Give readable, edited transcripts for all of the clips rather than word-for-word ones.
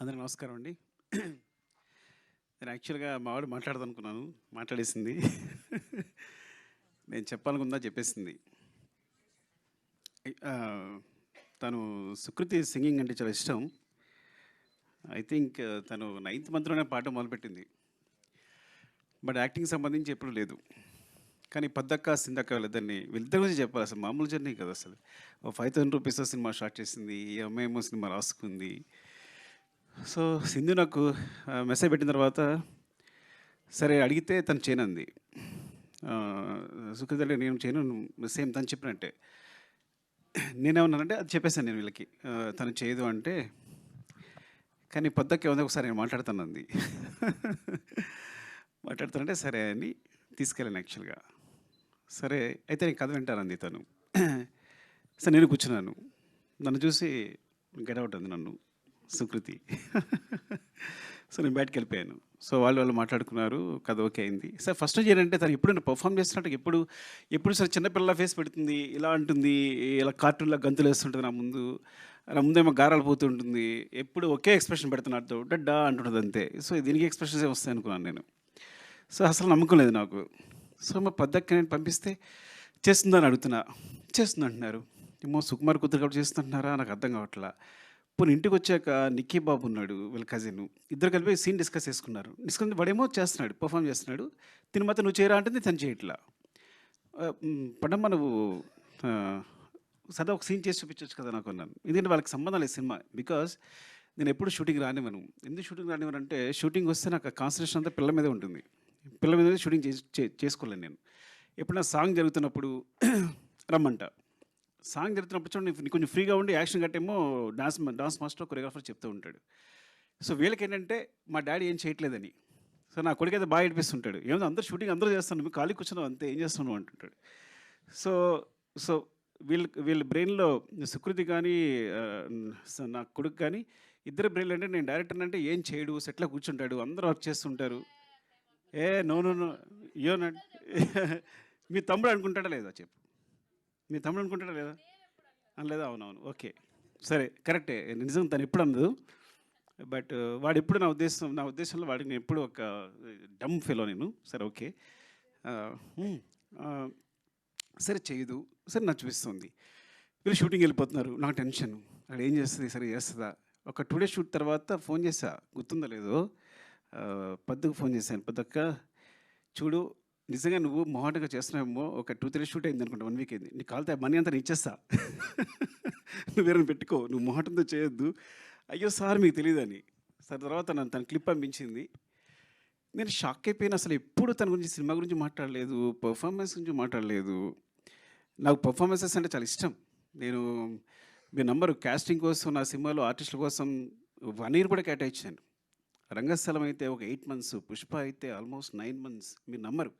అందరికి నమస్కారం అండి. నేను యాక్చువల్‌గా మా వాడు మాట్లాడదనుకున్నాను. మాట్లాడేసింది. నేను చెప్పాలనుకుందా చెప్పేసింది. ఆహ్, తను సుకృతి సింగింగ్ అంటే చాలా ఇష్టం. ఐ థింక్ తను నైన్త్ మంత్‌లోనే పాడడం మొదలుపెట్టింది. బట్ యాక్టింగ్‌కి సంబంధించి ఎప్పుడు లేదు. కానీ 'పద్దక్క', 'సిందక్క' వీళ్ళిద్దరి గురించి చెప్పాలి. అసలు మామూలు జర్నీ కాదు అసలు. ఓ ₹5,000 సినిమా స్టార్ట్ చేసింది. ఈ అమ్మాయేమో సినిమా రాసుకుంది. సో, సింధు నాకు మెసేజ్ పెట్టిన తర్వాత సరే అడిగితే తను చేయనంది. సుకృతి అంటే నేను చేయను సేమ్ తను చెప్పినట్టే. నేనేమన్నానంటే అది చెప్పేసాను నేను వీళ్ళకి. తను చేయదు అంటే, కానీ పొద్దక్కే ఉంది ఒకసారి నేను మాట్లాడతానంది. మాట్లాడుతానంటే సరే అని తీసుకెళ్ళాను యాక్చువల్‌గా. సరే అయితే నేను కథ వింటానంది తను. సరే నేను కూర్చున్నాను. నన్ను చూసి గెట్ ఔట్ అంది నన్ను సుకృతి. సో నేను బయటికెళ్ళిపోయాను. సో వాళ్ళు మాట్లాడుకున్నారు. కథ ఓకే అయింది. సార్ ఫస్ట్ నుంచి ఏంటంటే తను ఎప్పుడైనా పెర్ఫార్మ్ చేస్తున్నట్టు ఎప్పుడు సరే చిన్నపిల్ల ఫేస్ పెడుతుంది. ఇలా అంటుంది. ఇలా కార్టూన్‌లా గంతులేస్తుంటది నా ముందు. నా ముందేమో గారాలు పోతుంటుంది. ఎప్పుడు ఒకే ఎక్స్‌ప్రెషన్ పెడుతుంది నాతో. డడ్డా అంటుంటది అంతే. సో దీనికి ఎక్స్‌ప్రెషన్సే వస్తాయి అనుకున్నాను నేను. సో అసలు నమ్మకం లేదు నాకు. సో మా పెద్దక్క నేను పంపిస్తే చేస్తుందని అడుగుతున్నా. చేస్తుందంటున్నారు. ఏమో సుకుమార్ కూతురు కాబట్టి చేస్తుందంటున్నారా నాకు అర్థం కావట్లా. పోనీ ఇంటికొచ్చాక నిక్కీ బాబు ఉన్నాడు వీళ్ళ కజిన్. ఇద్దరు కలిపి సీన్ డిస్కస్ చేసుకున్నారు. డిస్కస్ వాడేమో చేస్తున్నాడు, పెర్ఫార్మ్ చేస్తున్నాడు. తిను మాత్రం నువ్వు చేయరా అంటే తను చేయట్లా. పడమ్మ నువ్వు సరదా ఒక సీన్ చేసి చూపించొచ్చు కదా నాకు అన్నాను. ఎందుకంటే వాళ్ళకి సంబంధం లేదు సినిమా. బికాస్ నేను ఎప్పుడు షూటింగ్ రానివ్వను. ఎందుకు షూటింగ్ రానివ్వను అంటే షూటింగ్ వస్తే నాకు ఆ కాన్సన్ట్రేషన్ అంతా పిల్ల మీదే ఉంటుంది. పిల్ల మీద షూటింగ్ చేసుకోలేను నేను. ఎప్పుడైనా సాంగ్ జరుగుతున్నప్పుడు రమ్మంట. సాంగ్ జరుగుతున్నప్పుడు చూడండి నీకు కొంచెం ఫ్రీగా ఉండి యాక్షన్ గట్టేమో డాన్స్ మాస్టర్ కొరియోగ్రాఫర్ చెప్తూ ఉంటాడు. సో వీళ్ళకేంటంటే మా డాడీ ఏం చేయట్లేదని. సో నా కొడుకైతే బాగా ఏడిపిస్తుంటాడు. ఏముంది అందరూ షూటింగ్ అందరూ చేస్తాను నువ్వు ఖాళీ కూర్చున్నావు అంతే ఏం చేస్తున్నావు అంటుంటాడు. సో సో వీళ్ళ బ్రెయిన్‌లో సుకృతి కానీ నా కొడుకు కానీ ఇద్దరి బ్రెయిన్‌లో అంటే నేను డైరెక్టర్ అంటే ఏం చేయడు సెట్‌లో కూర్చుంటాడు అందరూ వర్క్ చేస్తుంటారు. ఏ నో నో నో యో నాట్ మీ తమ్ముడు అనుకుంటాడా లేదా చెప్పు. మీ తమ్ముడు అనుకుంటాడా లేదా? అనలేదా? అవునవును. ఓకే. సరే కరెక్టే. నిజం తను ఎప్పుడు అనదు. బట్ వాడెప్పుడు నా ఉద్దేశంలో వాడికి నేను ఎప్పుడు ఒక డమ్ ఫెలో నేను. సరే ఓకే. హ్మ్. సరే చేయదు. సరే నాకు చూపిస్తుంది. వీళ్ళు షూటింగ్‌కి వెళ్ళిపోతున్నారు. నాకు టెన్షన్. ఆడు ఏం చేస్తది? సరే చేస్తదా? ఒక 2 డేస్ షూట్ తర్వాత ఫోన్ చేశా. గుర్తుందో లేదో పద్దుకు ఫోన్ చేశాను. పద్దక్క చూడు నిజంగా నువ్వు మొహాటంగా చేస్తున్నావేమో ఒక 2, 3 షూట్ అయింది అనుకుంటా 1 వీక్ అయింది. నీకు కావాలితే మనీ అంతా నేను ఇచ్చేస్తా. నువ్వు వేరేని పెట్టుకో. నువ్వు మొహాటంతో చేయొద్దు. అయ్యో! సార్ మీకు తెలీదని. సరే తర్వాత తన క్లిప్ పంపించింది. నేను షాక్ అయిపోయాను. అసలు ఎప్పుడు తన గురించి సినిమా గురించి మాట్లాడలేదు. పెర్ఫార్మెన్స్ గురించి మాట్లాడలేదు. నాకు పెర్ఫార్మెన్సెస్ అంటే చాలా ఇష్టం. నేను మీరు నమ్మరు కాస్టింగ్ కోసం నా సినిమాలో ఆర్టిస్టుల కోసం 1 ఇయర్ కూడా కేటాయించాను. రంగస్థలం అయితే ఒక 8 మంత్స్, పుష్ప అయితే ఆల్మోస్ట్ 9 మంత్స్. మీరు నమ్మరు.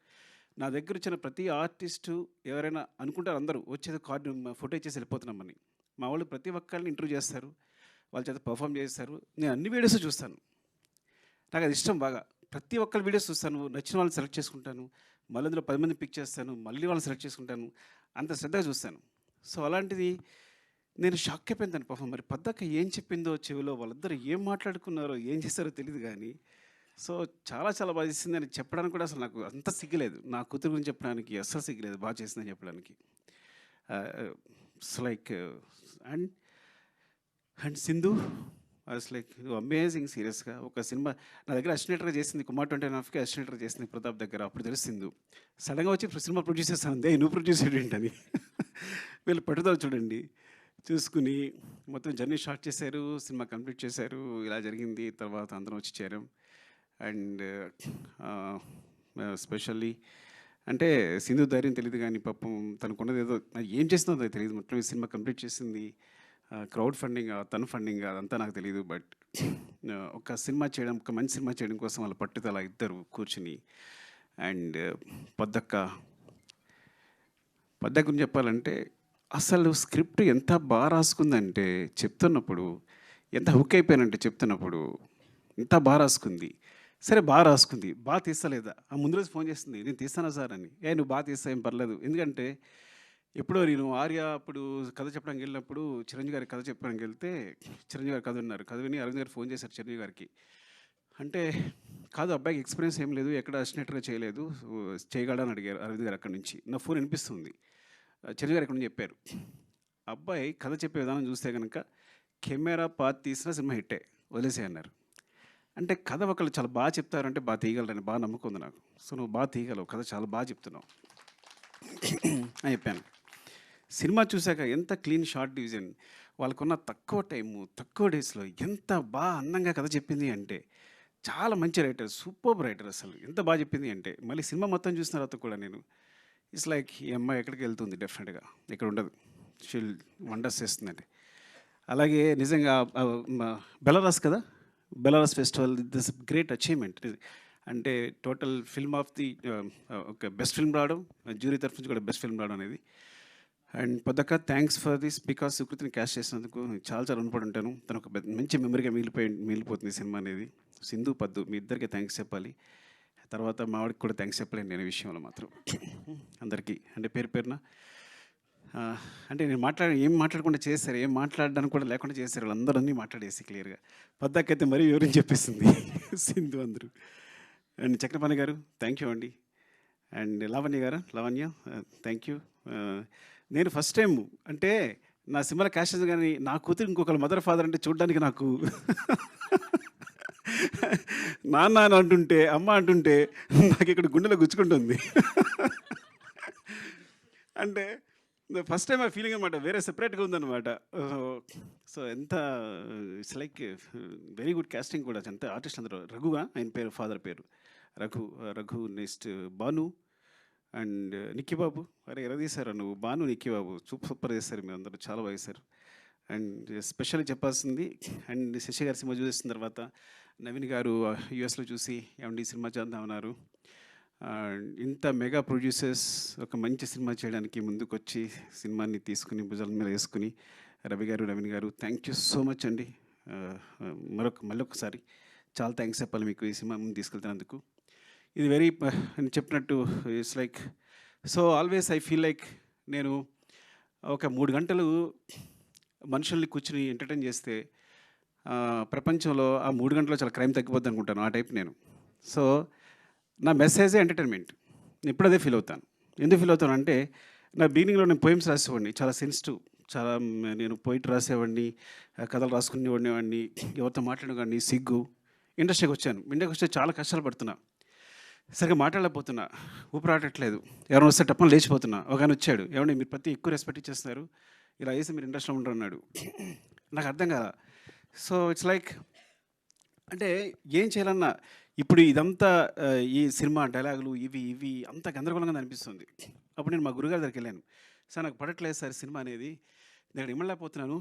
నా దగ్గర వచ్చిన ప్రతి ఆర్టిస్టు ఎవరైనా అనుకుంటారు అందరూ వచ్చేది కార్డు ఫోటో ఇచ్చేసి వెళ్ళిపోతున్నామని. మా వాళ్ళు ప్రతి ఒక్కళ్ళని ఇంటర్వ్యూ చేస్తారు. వాళ్ళ చేత పెర్ఫార్మ్ చేస్తారు. నేను అన్ని వీడియోస్ చూస్తాను. నాకు అది ఇష్టం బాగా. ప్రతి ఒక్కరి వీడియోస్ చూస్తాను. నచ్చిన వాళ్ళని సెలెక్ట్ చేసుకుంటాను. మళ్ళీ అందులో 10 మందిని పిక్ చేస్తాను. మళ్ళీ వాళ్ళని సెలెక్ట్ చేసుకుంటాను. అంత శ్రద్ధగా చూస్తాను. సో అలాంటిది నేను షాక్ అయిపోయాను తన పాపం. మరి పద్దక్క ఏం చెప్పిందో చెవిలో వాళ్ళిద్దరు ఏం మాట్లాడుకున్నారో, ఏం చేశారో తెలీదు గానీ, సో చాలా చాలా బాగా చేసిందని చెప్పడానికి కూడా అసలు నాకు అంత సిగ్గులేదు. నా కూతురు గురించి చెప్పడానికి అస్సలు సిగ్గులేదు. బాగా చేసిందని చెప్పడానికి. It's like and and Sindhu like amazing సీరియస్‌గా. ఒక సినిమా నా దగ్గర అసిస్టెంట్‌గా చేసింది 'కుమార్ 29 అసిస్టెంట్‌గా చేసింది ప్రతాప్ దగ్గర. అప్పుడు తెలుసు సింధు. సడెన్‌గా వచ్చి సినిమా ప్రొడ్యూస్ చేస్తానంది. ఏయ్! నువ్వు ప్రొడ్యూస్ ఏంటని. వీళ్ళ పట్టుదల చూడండి. చూసుకుని మొత్తం జర్నీ స్టార్ట్ చేశారు. సినిమా కంప్లీట్ చేశారు. ఇలా జరిగింది. తర్వాత అందరం వచ్చి చేరాం. అండ్ స్పెషల్లీ అంటే సింధు ధైర్యం తెలీదు గానీ పాపం తనకున్నదేదో ఏం చేసిందో నాకు తెలీదు. మొత్తం ఈ సినిమా కంప్లీట్ చేసింది. క్రౌడ్ ఫండింగా, తను ఫండింగా అదంతా నాకు తెలీదు. బట్ ఒక సినిమా చేయడం, ఒక మంచి సినిమా చేయడం కోసం వాళ్ళ పట్టుదల ఇద్దరు కూర్చుని అండ్ పద్దక్క గురించి చెప్పాలంటే అసలు స్క్రిప్ట్ ఎంత బాగా రాసుకుందంటే చెప్తున్నప్పుడు ఎంత హుక్ అయిపోయానంటే చెప్తున్నప్పుడు ఎంత బాగా రాసుకుంది. సరే బాగా రాసుకుంది. బాగా తీస్తలేదా? ముందు రోజు ఫోన్ చేస్తుంది. నేను తీస్తానా సార్ అని. నువ్వు బాగా తీస్తా ఏం పర్లేదు. ఎందుకంటే ఎప్పుడో నేను 'ఆర్య' అప్పుడు కథ చెప్పడానికి వెళ్ళినప్పుడు, చిరంజీవి గారికి కథ చెప్పడానికి వెళ్తే, చిరంజీవి గారు కథ విన్నారు. కథ విని అరవింద్ గారు ఫోన్ చేశారు చిరంజీవి గారికి. అంటే, "కాదు అబ్బాయికి ఎక్స్‌పీరియన్స్ ఏం లేదు. ఎక్కడ అసిస్టెంట్‌గా చేయలేదు. చేయగలడా?" అని అడిగారు అరవింద్ గారు అక్కడి నుంచి. నా ఫోన్ వినిపిస్తుంది. చిరంజీవి గారు ఇక్కడి నుంచి చెప్పారు. "అబ్బాయి కథ చెప్పే విధానం చూస్తే గనక, కెమెరా పాతి తీసినా సినిమా హిట్టే. వదిలేసేయి" అన్నారు. అంటే కథ ఒకళ్ళు చాలా చెప్తారంటే తీయగలరని నమ్మకం ఉంది నాకు. సో, నువ్వు తీయగలవు. కథ చాలా చెప్తున్నావు అని చెప్పాను. సినిమా చూసాక ఎంత క్లీన్ షార్ట్ డివిజన్, వాళ్ళకున్న తక్కువ టైము, తక్కువ డేస్‌లో ఎంత అందంగా కథ చెప్పింది అంటే, చాలా మంచి రైటర్, సూపర్బ్ రైటర్ అసలు. ఎంత చెప్పింది అంటే, మళ్ళీ సినిమా మొత్తం చూసిన తర్వాత కూడా నేను ఇట్స్ లైక్ ఈ అమ్మాయి ఎక్కడికి వెళ్తుంది డెఫినెట్‌గా. ఇక్కడ ఉండదు. షీల్ వండర్స్ చేస్తుందండి. అలాగే నిజంగా బెలారస్ కదా! Belarus festival this great achievement. అంటే టోటల్ ఫిల్మ్ ఆఫ్ ది ఒక బెస్ట్ ఫిల్మ్ రావడం, జ్యూరీ తరఫు నుంచి కూడా బెస్ట్ ఫిల్మ్ రావడం అనేది. అండ్ పొద్దక్క థ్యాంక్స్ ఫర్ దిస్ బికాస్ సుకృతిని క్యాస్ట్ చేసినందుకు చాలా రుణపడి ఉంటాను. తను ఒక మంచి మెమరీగా మిగిలిపోతుంది సినిమా అనేది. సింధు, పద్దు మీ ఇద్దరికి థ్యాంక్స్ చెప్పాలి. తర్వాత మావాడికి కూడా థ్యాంక్స్ చెప్పలేను నేను ఈ విషయంలో మాత్రం. అందరికీ అంటే పేరు పేరున అంటే నేను ఏం మాట్లాడకుండా చేశారు, ఏం మాట్లాడడానికి కూడా లేకుండా చేశారు. వాళ్ళందరూ అన్నీ మాట్లాడేసి క్లియర్గా. పద్దకైతే మరీ వివరించి చెప్పేసింది సింధు అందరూ. అండ్ చక్రపాణి గారు థ్యాంక్ యూ అండి. And Lavanya thank you. నేను ఫస్ట్ టైం అంటే నా సినిమాలో క్యాష్ చేసి కానీ నా కూతురు ఇంకొకరు మదర్ ఫాదర్ అంటే చూడడానికి నాకు నాన్న అని అంటుంటే, అమ్మ అంటుంటే నాకు ఇక్కడ గుండెలో గుచ్చుకుంటుంది. అంటే ఫస్ట్ టైం ఆ ఫీలింగ్ అనమాట, వేరే సెపరేట్గా ఉందన్నమాట. సో ఎంత it's like very good casting కూడా. అంత ఆర్టిస్ట్ అందరూ. రఘుగా ఆయన పేరు, ఫాదర్ పేరు రఘు. నెక్స్ట్ భాను అండ్ నిక్కీ బాబు. అరే ఎలా తీశారు నువ్వు, భాను నిక్కీ బాబు సూపర్ చేశారు మీరు అందరూ, చాలా బాగా చేశారు. అండ్ స్పెషల్గా చెప్పాల్సింది, అండ్ శశి గారి సినిమా చూసిన తర్వాత నవీన్ గారు యూఎస్లో చూసి ఏమండి సినిమా చేద్దామన్నారు. ఇంత మెగా ప్రొడ్యూసర్స్ ఒక మంచి సినిమా చేయడానికి ముందుకొచ్చి సినిమాని తీసుకుని భుజాల మీద వేసుకుని రవి గారు, నవీన్ గారు థ్యాంక్ యూ సో మచ్ అండి. మళ్ళొకసారి చాలా థ్యాంక్స్ చెప్పాలి మీకు ఈ సినిమా ముందు తీసుకెళ్తున్నందుకు. ఇది వెరీ అని చెప్పినట్టు it's like so always I feel like నేను ఒక 3 గంటలు మనుషుల్ని కూర్చుని ఎంటర్టైన్ చేస్తే ప్రపంచంలో ఆ 3 గంటల్లో చాలా క్రైమ్ తగ్గిపోద్ది అనుకుంటాను. ఆ టైప్ నేను. సో నా మెసేజే ఎంటర్టైన్మెంట్. నేను ఇప్పుడు అదే ఫీల్ అవుతాను. ఎందుకు ఫీల్ అవుతాను అంటే, నా బిగినింగ్లో నేను పోయిమ్స్ రాసేవాడిని, చాలా సెన్సిటివ్, చాలా నేను పోయిట్ రాసేవాడిని, కథలు రాసుకునేవాడిని, ఎవరితో మాట్లాడేవాడిని, సిగ్గు. ఇండస్ట్రీకి వచ్చాను. ఇండస్ట్రీకి వస్తే చాలా కష్టాలు పడుతున్నా, సరిగ్గా మాట్లాడలేకపోతున్నా, ఊపిరాడట్లేదు, ఎవరైనా వస్తే టప్పని లేచిపోతున్నా. ఒక ఆయన వచ్చాడు, ఏమండి మీరు ప్రతి ఎక్కువ రెస్పెక్ట్ ఇచ్చేస్తున్నారు, ఇలా చేసి మీరు ఇండస్ట్రీలో ఉండరు అన్నాడు. నాకు అర్థం కాల. సో ఇట్స్ లైక్ అంటే ఏం చేయాలన్నా ఇప్పుడు ఇదంతా ఈ సినిమా డైలాగులు ఇవి అంత గందరగోళంగా అనిపిస్తుంది. అప్పుడు నేను మా గురుగారి దగ్గరికి వెళ్ళాను. సార్ నాకు పడట్లేదు సార్ సినిమా అనేది, నేను ఇమ్మలేకపోతున్నాను,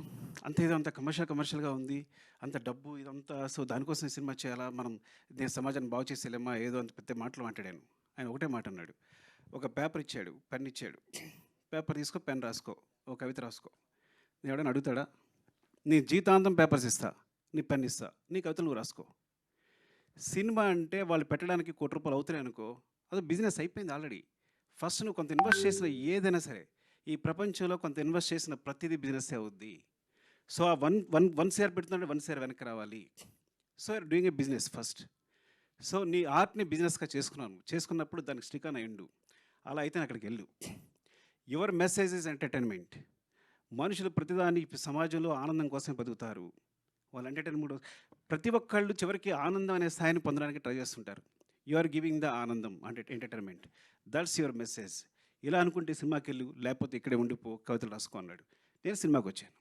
అంత కమర్షియల్గా ఉంది, అంత డబ్బు ఇదంతా, సో దానికోసం సినిమా చేయాలా, మనం నేను సమాజాన్ని బాగు చేసేలేమా, ఏదో అంత పెద్ద మాటలు మాట్లాడాను. ఆయన ఒకటే మాట అన్నాడు, ఒక పేపర్ ఇచ్చాడు, పెన్ ఇచ్చాడు, పేపర్ తీసుకో, పెన్ రాసుకో, ఒక కవిత రాసుకో. నేను ఎవడైనా అడుగుతాడా? నీ జీవితాంతం పేపర్స్ ఇస్తా, నీ పెన్ ఇస్తా, నీ కవితలు నువ్వు రాసుకో. సినిమా అంటే వాళ్ళు పెట్టడానికి ₹1,00,00,000 అవుతున్నాయి అనుకో, అది బిజినెస్ అయిపోయింది ఆల్రెడీ. ఫస్ట్ నువ్వు కొంత ఇన్వెస్ట్ చేసిన ఏదైనా సరే, ఈ ప్రపంచంలో కొంత ఇన్వెస్ట్ చేసిన ప్రతిదీ బిజినెస్ అవుద్ది. సో ఆ వన్ షేర్ పెడుతుందంటే 1 షేర్ వెనక్కి రావాలి. So you're doing a business first. So నీ ఆర్ట్ని బిజినెస్గా చేసుకున్నప్పుడు దానికి స్టిక్ ఆన్ అయ్యిండు. అలా అయితే అక్కడికి వెళ్ళు. Your message is entertainment. మనుషులు ప్రతిదాని సమాజంలో ఆనందం కోసం బతుకుతారు. వాళ్ళు ఎంటర్టైన్మెంట్ ప్రతి ఒక్కళ్ళు చివరికి ఆనందం అనే స్థాయిని పొందడానికి ట్రై చేస్తుంటారు. యు ఆర్ గివింగ్ ద ఆనందం అంటే ఎంటర్టైన్మెంట్. That's your message. ఇలా అనుకుంటే సినిమాకి వెళ్ళు, లేకపోతే ఇక్కడే ఉండిపో, కవితలు రాసుకో అన్నాడు. నేను సినిమాకి వచ్చాను.